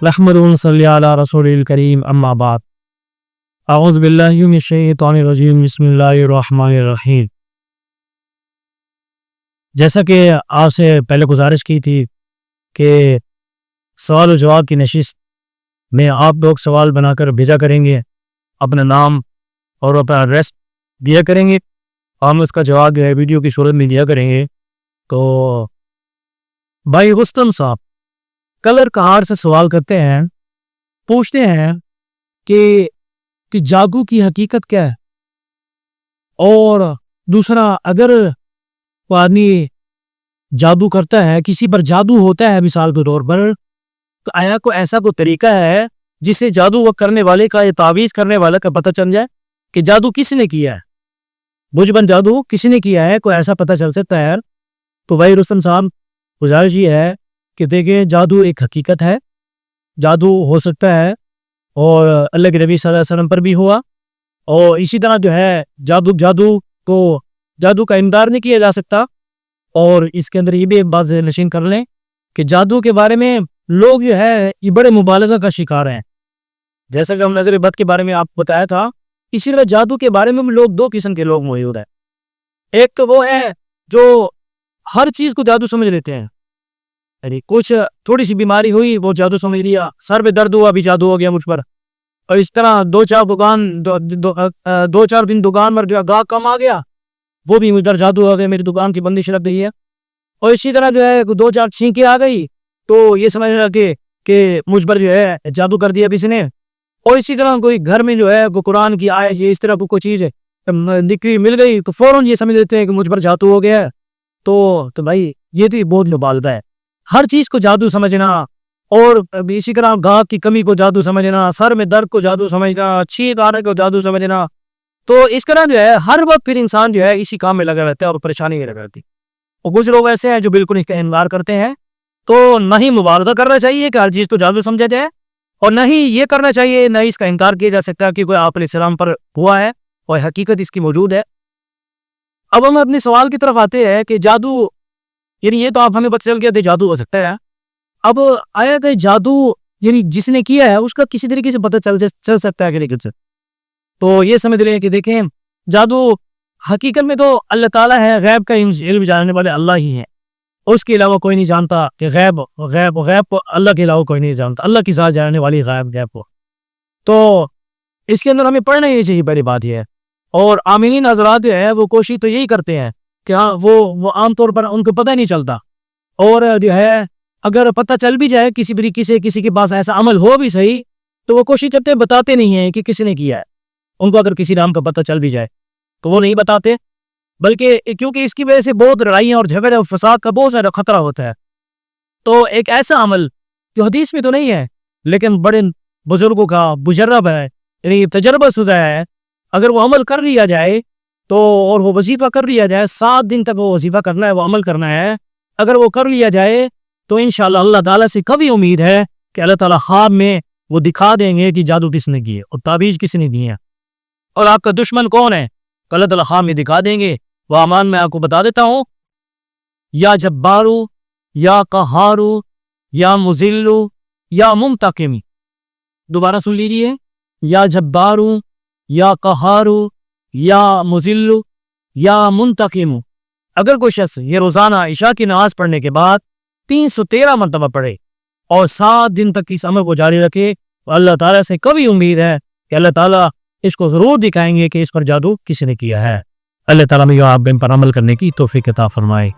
نحمدہ و نصلی علی رسول الکریم اما بعد اعوذ باللہ من الشیطان الرجیم بسم اللہ الرحمن الرحیم۔ جیسا کہ آپ سے پہلے گزارش کی تھی کہ سوال و جواب کی نشست میں آپ لوگ سوال بنا کر بھیجا کریں گے، اپنا نام اور اپنا ایڈریس دیا کریں گے، ہم اس کا جواب جو ہے ویڈیو کی صورت میں دیا کریں گے۔ تو بھائی رستم صاحب کلر کہار سے سوال کرتے ہیں، پوچھتے ہیں کہ جادو کی حقیقت کیا ہے، اور دوسرا اگر وہ آدمی جادو کرتا ہے، کسی پر جادو ہوتا ہے مثال کے طور پر، تو آیا کوئی ایسا کوئی طریقہ ہے جس سے جادو وہ کرنے والے کا یا تعویذ کرنے والے کا پتہ چل جائے کہ جادو کس نے کیا ہے، بجبن جادو کس نے کیا ہے، کوئی ایسا پتہ چل سکتا ہے؟ تو بھائی رستم صاحب گزارش یہ ہے کہ دیکھیں جادو ایک حقیقت ہے، جادو ہو سکتا ہے اور اللہ کے نبی صلی اللہ علیہ وسلم پر بھی ہوا، اور اسی طرح جو ہے جادو کا انکار نہیں کیا جا سکتا۔ اور اس کے اندر یہ بھی ایک بات ذہن نشین کر لیں کہ جادو کے بارے میں لوگ جو ہے یہ بڑے مبالغہ کا شکار ہیں، جیسا کہ ہم نظر بد کے بارے میں آپ کو بتایا تھا، اسی طرح جادو کے بارے میں لوگ دو قسم کے لوگ موجود ہیں۔ ایک تو وہ ہے جو ہر چیز کو جادو سمجھ لیتے ہیں، یعنی کچھ تھوڑی سی بیماری ہوئی وہ جادو سمجھ لیا، سر پہ درد ہوا بھی جادو ہو گیا مجھ پر، اور اس طرح دو چار دن دکان پر جو ہے گاہک کم آ گیا وہ بھی مجھ پر جادو ہو گیا، میری دکان کی بندش لگ گئی ہے۔ اور اسی طرح جو ہے دو چار چھینکیں آ گئی تو یہ سمجھ لگے کہ مجھ پر جو ہے جادو کر دیا کسی نے۔ اور اسی طرح کوئی گھر میں جو ہے کوئی قرآن کی آیت یہ اس طرح کوئی چیز دکھی مل گئی تو فوراً یہ سمجھ لیتے ہیں کہ مجھ پر جادو ہو گیا ہے۔ تو بھائی یہ تو بہت مبالغہ ہے، ہر چیز کو جادو سمجھنا، اور اسی طرح گاہک کی کمی کو جادو سمجھنا، سر میں درد کو جادو سمجھنا، چھینک آنے کو جادو سمجھنا، تو اس طرح جو ہے ہر وقت پھر انسان جو ہے اسی کام میں لگا رہتا ہے اور پریشانی میں لگا رہتی ہے۔ اور کچھ لوگ ایسے ہیں جو بالکل اس کا انکار کرتے ہیں۔ تو نہ ہی مبالغہ کرنا چاہیے کہ ہر چیز کو جادو سمجھا جائے، اور نہ ہی یہ کرنا چاہیے، نہ اس کا انکار کیا جا سکتا کہ کوئی آپ علیہ السلام پر ہوا ہے اور حقیقت اس کی موجود ہے۔ اب ہم اپنے سوال کی طرف آتے ہیں کہ جادو، یعنی یہ تو آپ ہمیں پتہ چل گیا کہ جادو ہو سکتا ہے، اب آیا کہ جادو یعنی جس نے کیا ہے اس کا کسی طریقے سے پتہ چل سکتا ہے کہ نہیں۔ تو یہ سمجھ لیں کہ دیکھیں جادو حقیقت میں تو اللہ تعالیٰ ہے، غیب کا علم جاننے والے اللہ ہی ہیں، اس کے علاوہ کوئی نہیں جانتا کہ غیب کو اللہ کے علاوہ کوئی نہیں جانتا، اللہ کی ذات جاننے والی غیب کو۔ تو اس کے اندر ہمیں پڑھنا ہی چاہیے، پہلی بات یہ ہے۔ اور عاملین حضرات جو ہے وہ کوشش تو یہی کرتے ہیں کہ ہاں وہ عام طور پر ان کو پتہ نہیں چلتا، اور جو ہے اگر پتہ چل بھی جائے کسی طریقے سے، کسی کے پاس ایسا عمل ہو بھی صحیح، تو وہ کوشش کرتے ہیں بتاتے نہیں ہیں کہ کس نے کیا ہے۔ ان کو اگر کسی نام کا پتہ چل بھی جائے تو وہ نہیں بتاتے، بلکہ کیونکہ اس کی وجہ سے بہت لڑائیاں اور جھگڑے اور فساد کا بہت زیادہ خطرہ ہوتا ہے۔ تو ایک ایسا عمل جو حدیث میں تو نہیں ہے لیکن بڑے بزرگوں کا مجرب ہے، یعنی تجربہ شدہ ہے، اگر وہ عمل کر لیا جائے تو، اور وہ وظیفہ کر لیا جائے، 7 دن تک وہ وظیفہ کرنا ہے، وہ عمل کرنا ہے، اگر وہ کر لیا جائے تو انشاءاللہ اللہ تعالیٰ سے کبھی امید ہے کہ اللہ تعالیٰ خواب میں وہ دکھا دیں گے کہ جادو کس نے کی ہے اور تعویذ کس نے دی ہے، اور آپ کا دشمن کون ہے تو اللہ تعالیٰ خواب میں دکھا دیں گے۔ وہ امان میں آپ کو بتا دیتا ہوں، یا جبارو یا قہارو یا مذلو یا منتقم، دوبارہ سن لیجیے، یا جبارو یا قہارو یا مذلو یا منتقم۔ اگر کوئی شخص یہ روزانہ عشاء کی نماز پڑھنے کے بعد 313 مرتبہ پڑھے اور 7 دن تک اس عمل کو جاری رکھے تو اللہ تعالیٰ سے کبھی امید ہے کہ اللہ تعالیٰ اس کو ضرور دکھائیں گے کہ اس پر جادو کس نے کیا ہے۔ اللہ تعالیٰ میں آپ پر عمل کرنے کی توفیق عطا فرمائے۔